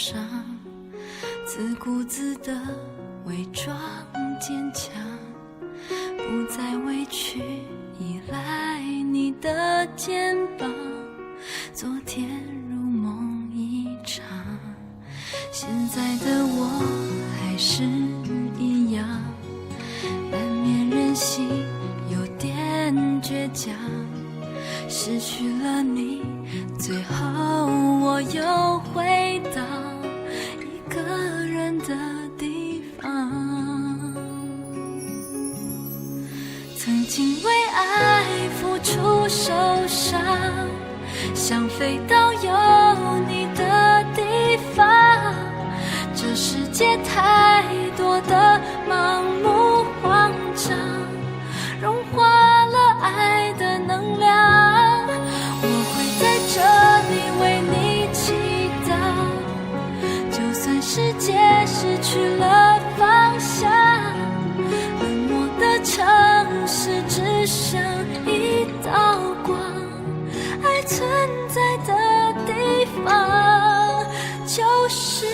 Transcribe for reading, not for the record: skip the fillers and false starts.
上，自顾自地伪装坚强，不再委屈依赖你的肩膀。昨天如梦一场，现在的我还是一样，难免任性有点倔强，失去了你，最后我又回到一个人的地方。曾经为爱付出受伤，想飞到有你的地方，这世界太多的盲目慌张，融化了爱的能量。我会在这里为你祈祷，就算世界失去了方向，冷漠的城市只剩一道光，爱存在的地方就是